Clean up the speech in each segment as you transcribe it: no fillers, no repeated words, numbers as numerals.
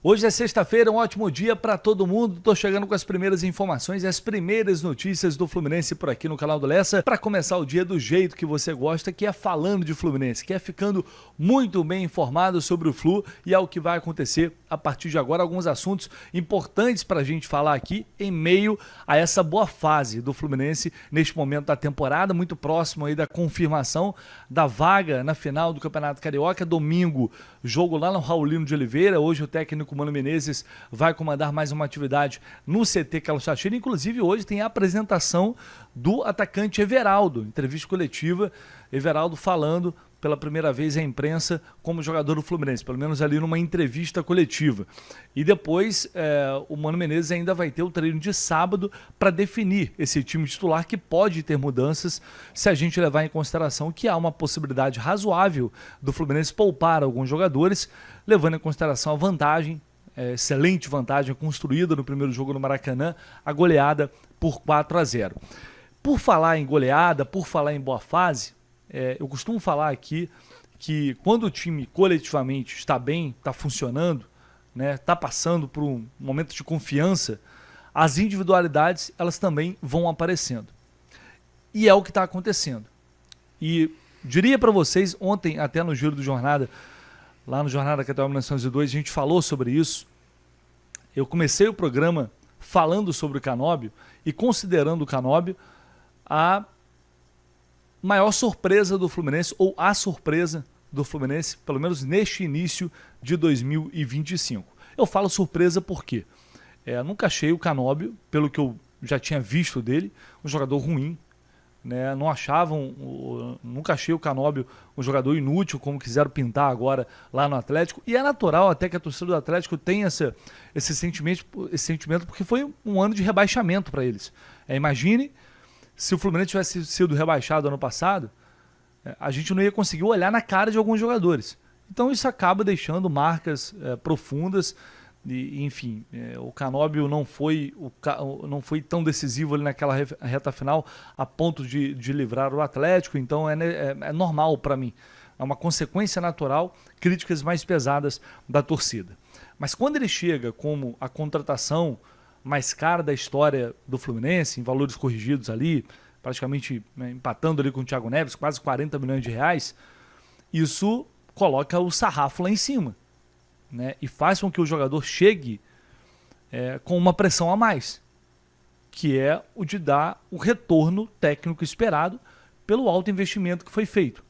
Hoje é sexta-feira, um ótimo dia para todo mundo. Tô chegando com as primeiras informações e as primeiras notícias do Fluminense por aqui no canal do Lessa, para começar o dia do jeito que você gosta, que é falando de Fluminense, que é ficando muito bem informado sobre o Flu e é o que vai acontecer a partir de agora. Alguns assuntos importantes para a gente falar aqui em meio a essa boa fase do Fluminense neste momento da temporada, muito próximo aí da confirmação da vaga na final do Campeonato Carioca. Domingo, jogo lá no Raulino de Oliveira. Hoje o técnico Mano Menezes vai comandar mais uma atividade no CT Carlos Teixeira. Inclusive hoje tem a apresentação do atacante Everaldo, entrevista coletiva, Everaldo falando pela primeira vez à imprensa como jogador do Fluminense, pelo menos ali numa entrevista coletiva. E depois o Mano Menezes ainda vai ter o treino de sábado para definir esse time titular, que pode ter mudanças se a gente levar em consideração que há uma possibilidade razoável do Fluminense poupar alguns jogadores, levando em consideração a vantagem, excelente vantagem construída no primeiro jogo no Maracanã, a goleada por 4-0. Por falar em goleada, por falar em boa fase, eu costumo falar aqui que quando o time coletivamente está bem, está funcionando, está passando por um momento de confiança, as individualidades elas também vão aparecendo. E é o que está acontecendo. E diria para vocês, ontem até no Giro do Jornada, lá no Jornada Capital 1902, a gente falou sobre isso. Eu comecei o programa falando sobre o Canóbio e considerando o Canóbio a maior surpresa do Fluminense, ou a surpresa do Fluminense, pelo menos neste início de 2025. Eu falo surpresa porque nunca achei o Canóbio, pelo que eu já tinha visto dele, um jogador ruim. Nunca achei o Canóbio um jogador inútil, como quiseram pintar agora lá no Atlético, e é natural até que a torcida do Atlético tenha esse sentimento, porque foi um ano de rebaixamento para eles. Imagine se o Fluminense tivesse sido rebaixado ano passado, a gente não ia conseguir olhar na cara de alguns jogadores. Então isso acaba deixando marcas profundas. E, enfim, o Canóbio não foi tão decisivo ali naquela reta final a ponto de livrar o Atlético. Então é normal para mim, é uma consequência natural, críticas mais pesadas da torcida. Mas quando ele chega como a contratação mais cara da história do Fluminense, em valores corrigidos ali, praticamente empatando ali com o Thiago Neves, quase 40 milhões de reais, isso coloca o sarrafo lá em cima. E faz com que o jogador chegue com uma pressão a mais, que é o de dar o retorno técnico esperado pelo alto investimento que foi feito.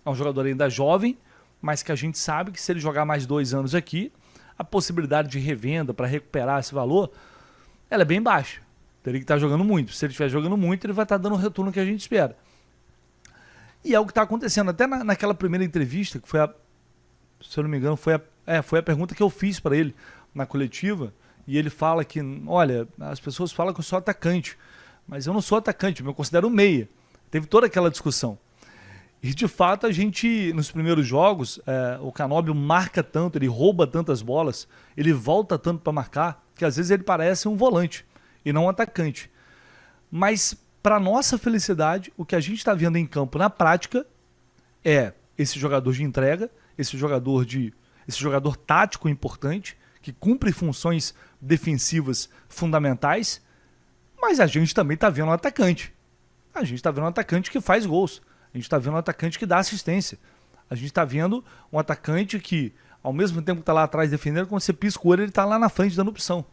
É um jogador ainda jovem, mas que a gente sabe que se ele jogar mais 2 anos aqui, a possibilidade de revenda para recuperar esse valor, ela é bem baixa. Teria que estar jogando muito. Se ele estiver jogando muito, ele vai estar dando o retorno que a gente espera. E é o que está acontecendo. Até naquela primeira entrevista, que foi se eu não me engano, foi a pergunta que eu fiz para ele na coletiva, e ele fala que, olha, as pessoas falam que eu sou atacante, mas eu não sou atacante, eu me considero meia. Teve toda aquela discussão. E de fato a gente, nos primeiros jogos, o Canóbio marca tanto, ele rouba tantas bolas, ele volta tanto para marcar, que às vezes ele parece um volante e não um atacante. Mas, para nossa felicidade, o que a gente está vendo em campo na prática é esse jogador de entrega, esse jogador tático importante, que cumpre funções defensivas fundamentais, mas a gente também está vendo um atacante. A gente está vendo um atacante que faz gols. A gente está vendo um atacante que dá assistência. A gente está vendo um atacante que, ao mesmo tempo que está lá atrás defendendo, quando você pisca o olho, ele está lá na frente dando opção.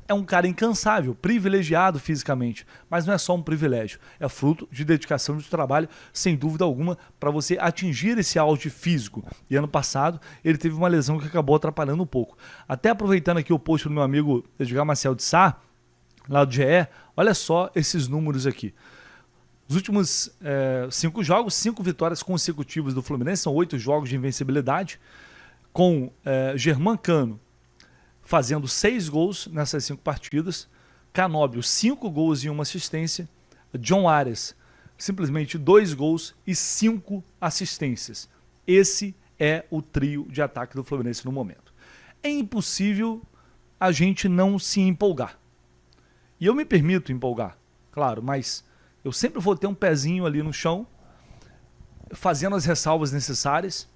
É um cara incansável, privilegiado fisicamente, mas não é só um privilégio, é fruto de dedicação de trabalho, sem dúvida alguma, para você atingir esse auge físico. E ano passado ele teve uma lesão que acabou atrapalhando um pouco. Até aproveitando aqui o post do meu amigo Edgar Marcel de Sá, lá do GE, olha só esses números aqui. Os últimos 5 jogos, 5 vitórias consecutivas do Fluminense, são 8 jogos de invencibilidade, com Germán Cano fazendo 6 gols nessas 5 partidas, Canóbio 5 gols e 1 assistência, John Arias simplesmente 2 gols e 5 assistências. Esse é o trio de ataque do Fluminense no momento. É impossível a gente não se empolgar. E eu me permito empolgar, claro, mas eu sempre vou ter um pezinho ali no chão, fazendo as ressalvas necessárias,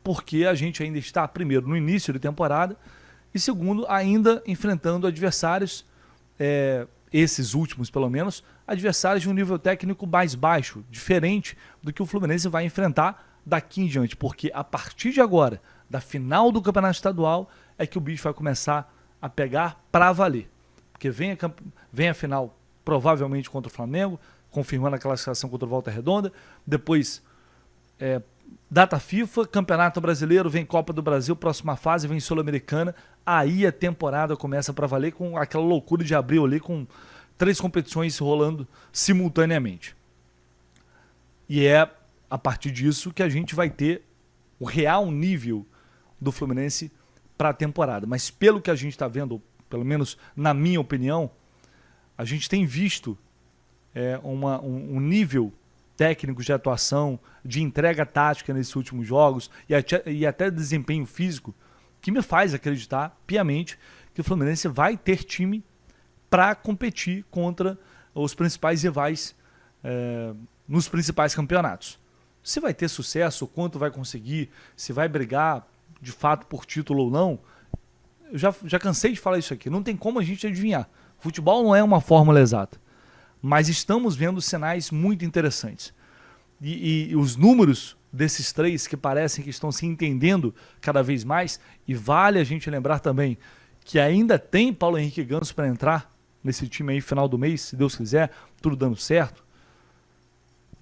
porque a gente ainda está, primeiro, no início de temporada, E segundo, ainda enfrentando adversários, esses últimos pelo menos, adversários de um nível técnico mais baixo, diferente do que o Fluminense vai enfrentar daqui em diante, porque a partir de agora, da final do Campeonato Estadual, é que o bicho vai começar a pegar para valer. Porque vem a final provavelmente contra o Flamengo, confirmando a classificação contra o Volta Redonda, depois data FIFA, Campeonato Brasileiro, vem Copa do Brasil, próxima fase, vem Sul-Americana, aí a temporada começa para valer com aquela loucura de abril ali, com 3 competições rolando simultaneamente. E é a partir disso que a gente vai ter o real nível do Fluminense para a temporada. Mas pelo que a gente está vendo, pelo menos na minha opinião, a gente tem visto um nível técnico de atuação, de entrega tática nesses últimos jogos e até desempenho físico, que me faz acreditar piamente que o Fluminense vai ter time para competir contra os principais rivais nos principais campeonatos. Se vai ter sucesso, quanto vai conseguir, se vai brigar de fato por título ou não, eu já cansei de falar isso aqui, não tem como a gente adivinhar. Futebol não é uma fórmula exata, mas estamos vendo sinais muito interessantes. E os números desses 3 que parecem que estão se entendendo cada vez mais, e vale a gente lembrar também que ainda tem Paulo Henrique Ganso para entrar nesse time aí final do mês, se Deus quiser, tudo dando certo.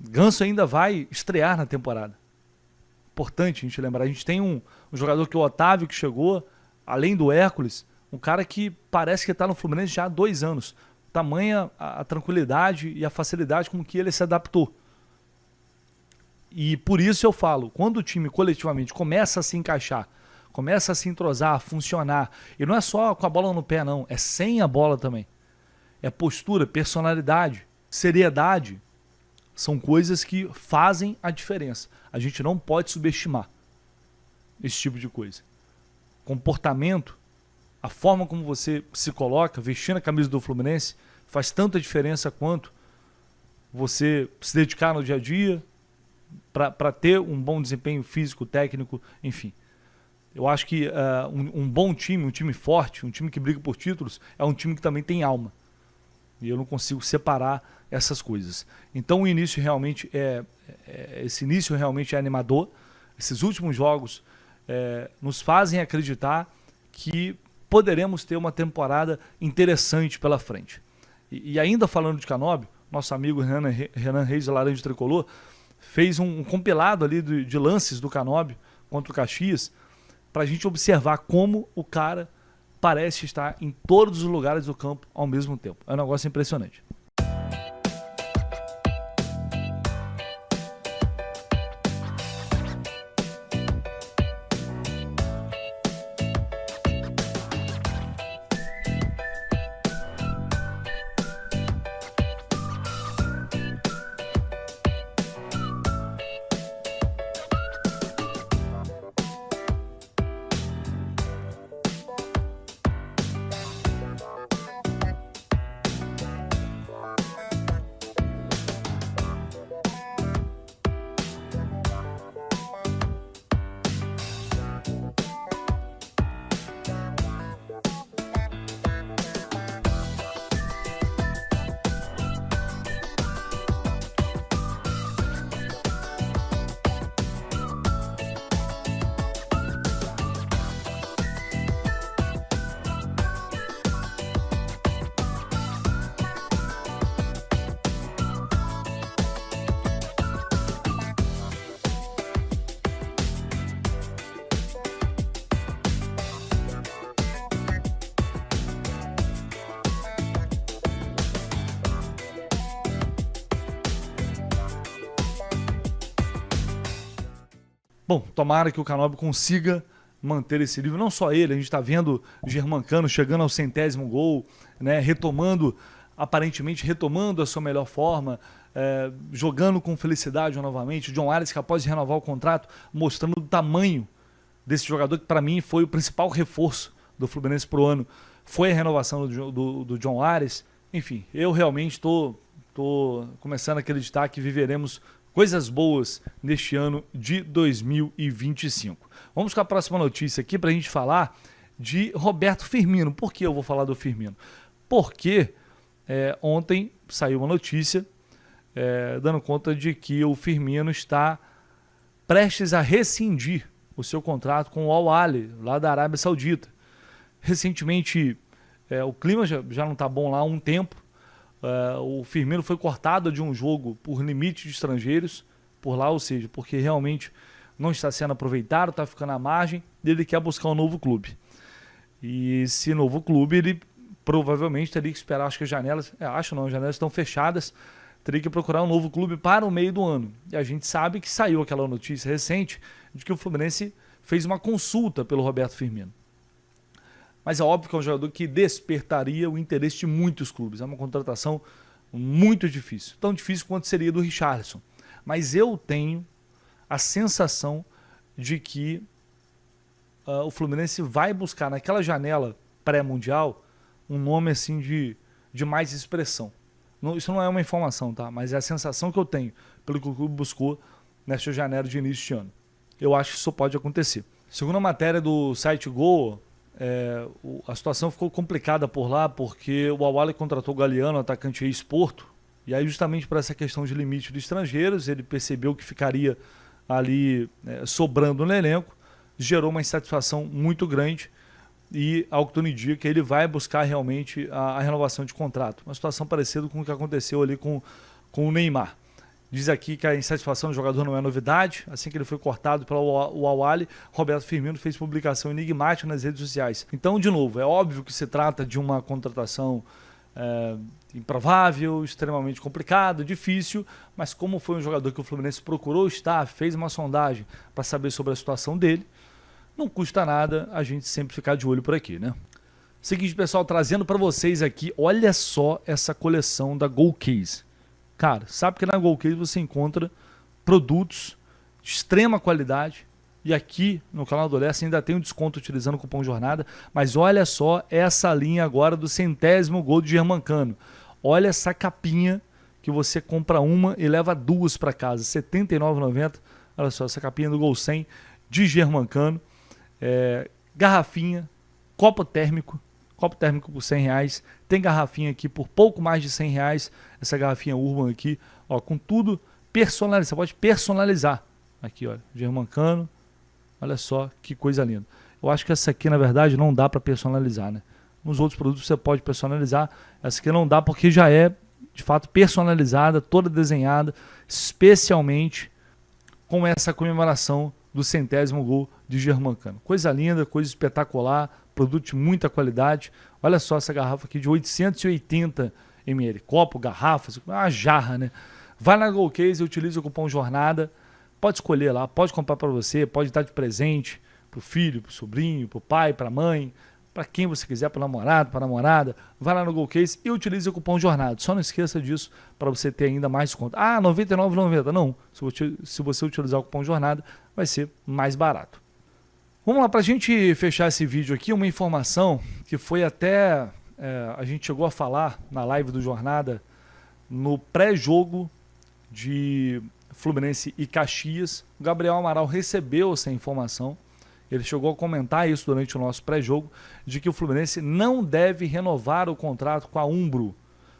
Ganso ainda vai estrear na temporada. Importante a gente lembrar. A gente tem um jogador que é o Otávio, que chegou, além do Hércules, um cara que parece que está no Fluminense já há 2 anos. Tamanha a tranquilidade e a facilidade com que ele se adaptou. E por isso eu falo, quando o time coletivamente começa a se encaixar, começa a se entrosar, a funcionar, e não é só com a bola no pé não, é sem a bola também. É postura, personalidade, seriedade, são coisas que fazem a diferença. A gente não pode subestimar esse tipo de coisa. Comportamento, a forma como você se coloca, vestindo a camisa do Fluminense, faz tanta diferença quanto você se dedicar no dia a dia para ter um bom desempenho físico, técnico, enfim. Eu acho que um bom time, um time forte, um time que briga por títulos, é um time que também tem alma. E eu não consigo separar essas coisas. Então o início realmente esse início realmente é animador. Esses últimos jogos nos fazem acreditar que poderemos ter uma temporada interessante pela frente. E ainda falando de Canóbio, nosso amigo Renan Reis, da Laranja Tricolor, fez um compilado ali de lances do Canóbio contra o Caxias, para a gente observar como o cara parece estar em todos os lugares do campo ao mesmo tempo. É um negócio impressionante. Bom, tomara que o Canóbio consiga manter esse nível. Não só ele, a gente está vendo o Germancano chegando ao 100º gol, né, aparentemente retomando a sua melhor forma, jogando com felicidade novamente. O John Ares, que após renovar o contrato, mostrando o tamanho desse jogador, que para mim foi o principal reforço do Fluminense para o ano, foi a renovação do John Ares. Enfim, eu realmente estou começando a acreditar que viveremos coisas boas neste ano de 2025. Vamos com a próxima notícia aqui para a gente falar de Roberto Firmino. Por que eu vou falar do Firmino? Porque ontem saiu uma notícia dando conta de que o Firmino está prestes a rescindir o seu contrato com o Al Ahly, lá da Arábia Saudita. Recentemente, o clima já não está bom lá há um tempo. O Firmino foi cortado de um jogo por limite de estrangeiros por lá, ou seja, porque realmente não está sendo aproveitado, está ficando à margem, e ele quer buscar um novo clube. E esse novo clube, ele provavelmente teria que esperar, acho que as janelas, as janelas estão fechadas, teria que procurar um novo clube para o meio do ano. E a gente sabe que saiu aquela notícia recente de que o Fluminense fez uma consulta pelo Roberto Firmino. Mas é óbvio que é um jogador que despertaria o interesse de muitos clubes. É uma contratação muito difícil. Tão difícil quanto seria do Richarlison. Mas eu tenho a sensação de que o Fluminense vai buscar naquela janela pré-mundial um nome assim de mais expressão. Isso não é uma informação, tá? Mas é a sensação que eu tenho pelo que o clube buscou nesta janela de início de ano. Eu acho que isso pode acontecer. Segundo a matéria do site Gol, a situação ficou complicada por lá porque o Al Ahly contratou o Galeano, atacante ex-Porto, e aí justamente por essa questão de limite de estrangeiros, ele percebeu que ficaria ali sobrando no elenco, gerou uma insatisfação muito grande e, ao que tudo indica, ele vai buscar realmente a renovação de contrato. Uma situação parecida com o que aconteceu ali com o Neymar. Diz aqui que a insatisfação do jogador não é novidade. Assim que ele foi cortado pelo Al Ahly, Roberto Firmino fez publicação enigmática nas redes sociais. Então, de novo, é óbvio que se trata de uma contratação improvável, extremamente complicado, difícil, mas como foi um jogador que o Fluminense procurou estar, fez uma sondagem para saber sobre a situação dele, não custa nada a gente sempre ficar de olho por aqui, né? Seguinte, pessoal, trazendo para vocês aqui, olha só essa coleção da Golcase. Cara, sabe que na Golcase você encontra produtos de extrema qualidade, e aqui no canal do Leste ainda tem um desconto utilizando o cupom JORNADA, mas olha só essa linha agora do 100º gol de Germancano. Olha essa capinha que você compra uma e leva duas para casa, R$ 79,90. Olha só, essa capinha do Gol 100 de Germancano. Garrafinha, copo térmico por R$100. Tem garrafinha aqui por pouco mais de R$100. Essa garrafinha Urban aqui, ó, com tudo personalizado. Você pode personalizar. Aqui, olha, Germancano. Olha só que coisa linda. Eu acho que essa aqui, na verdade, não dá para personalizar, né? Nos outros produtos você pode personalizar. Essa aqui não dá porque já é, de fato, personalizada, toda desenhada, especialmente com essa comemoração do 100º gol de Germancano. Coisa linda, coisa espetacular, produto de muita qualidade. Olha só essa garrafa aqui de 880 ml. Copo, garrafa, uma jarra, né? Vai na Golcase e utiliza o cupom JORNADA. Pode escolher lá, pode comprar para você, pode dar de presente para o filho, para o sobrinho, para o pai, para a mãe, para quem você quiser, para o namorado, para a namorada. Vai lá no Golcase e utilize o cupom JORNADA. Só não esqueça disso para você ter ainda mais desconto. Ah, R$ 99,90. Não, se você utilizar o cupom JORNADA, vai ser mais barato. Vamos lá, para a gente fechar esse vídeo aqui, uma informação que foi até... a gente chegou a falar na live do Jornada, no pré-jogo de Fluminense e Caxias. O Gabriel Amaral recebeu essa informação. Ele chegou a comentar isso durante o nosso pré-jogo, de que o Fluminense não deve renovar o contrato com a Umbro.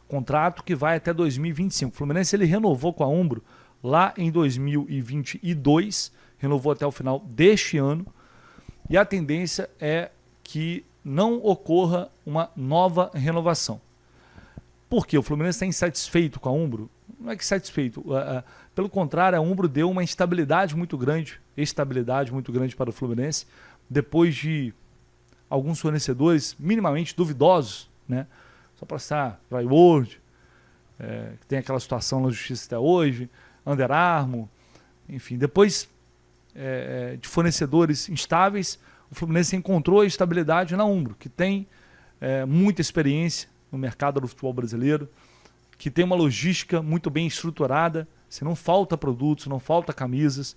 Contrato que vai até 2025. O Fluminense ele renovou com a Umbro lá em 2022, renovou até o final deste ano. E a tendência é que não ocorra uma nova renovação. Por quê? O Fluminense está insatisfeito com a Umbro? Não é que satisfeito. Pelo contrário, a Umbro deu uma estabilidade muito grande para o Fluminense, depois de alguns fornecedores minimamente duvidosos, né? Só para citar Dryworld, que tem aquela situação na justiça até hoje, Under Armour, enfim, depois de fornecedores instáveis, o Fluminense encontrou a estabilidade na Umbro, que tem muita experiência no mercado do futebol brasileiro, que tem uma logística muito bem estruturada. Se não falta produtos, não faltam camisas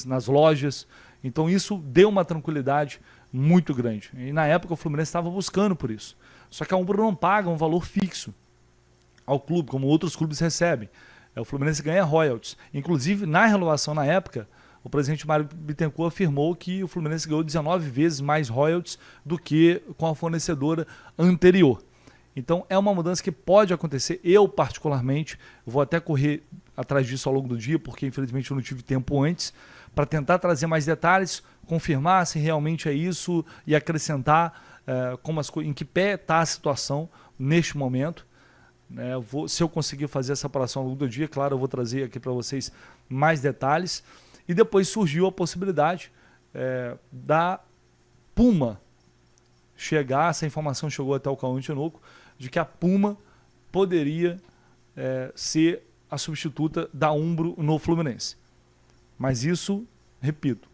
nas lojas. Então isso deu uma tranquilidade muito grande. E na época o Fluminense estava buscando por isso. Só que a Umbro não paga um valor fixo ao clube, como outros clubes recebem. O Fluminense ganha royalties. Inclusive, na renovação na época, o presidente Mário Bittencourt afirmou que o Fluminense ganhou 19 vezes mais royalties do que com a fornecedora anterior. Então é uma mudança que pode acontecer. Eu, particularmente, vou até correr atrás disso ao longo do dia, porque infelizmente eu não tive tempo antes, para tentar trazer mais detalhes, confirmar se realmente é isso e acrescentar em que pé está a situação neste momento. Se eu conseguir fazer essa apuração ao longo do dia, claro, eu vou trazer aqui para vocês mais detalhes. E depois surgiu a possibilidade da Puma chegar, essa informação chegou até o Cauã Tinoco, de que a Puma poderia ser a substituta da Umbro no Fluminense. Mas isso, repito,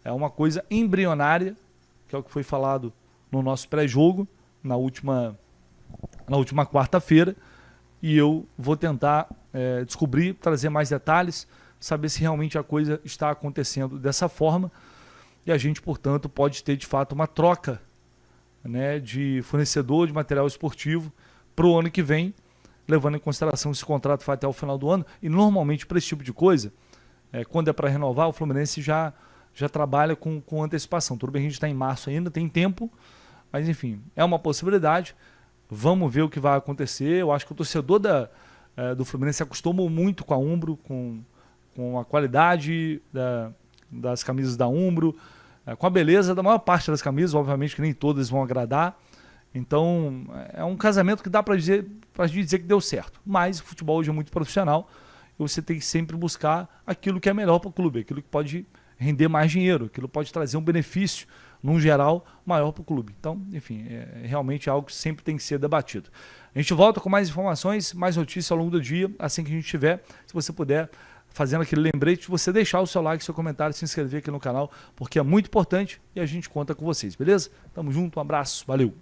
é uma coisa embrionária, que é o que foi falado no nosso pré-jogo, na última quarta-feira, e eu vou tentar descobrir, trazer mais detalhes, saber se realmente a coisa está acontecendo dessa forma, e a gente, portanto, pode ter de fato uma troca, né, de fornecedor de material esportivo para o ano que vem, levando em consideração que esse contrato vai até o final do ano, e normalmente para esse tipo de coisa, quando é para renovar, o Fluminense já trabalha com antecipação. Tudo bem, a gente está em março ainda, tem tempo, mas enfim, é uma possibilidade. Vamos ver o que vai acontecer. Eu acho que o torcedor do Fluminense se acostumou muito com a Umbro, com a qualidade das camisas da Umbro, com a beleza da maior parte das camisas, obviamente que nem todas vão agradar. Então é um casamento que dá para dizer que deu certo. Mas o futebol hoje é muito profissional e você tem que sempre buscar aquilo que é melhor para o clube, aquilo que pode render mais dinheiro, aquilo pode trazer um benefício, num geral, maior para o clube. Então, enfim, é realmente algo que sempre tem que ser debatido. A gente volta com mais informações, mais notícias ao longo do dia, assim que a gente tiver. Se você puder, fazendo aquele lembrete de você deixar o seu like, seu comentário, se inscrever aqui no canal, porque é muito importante e a gente conta com vocês, beleza? Tamo junto, um abraço, valeu!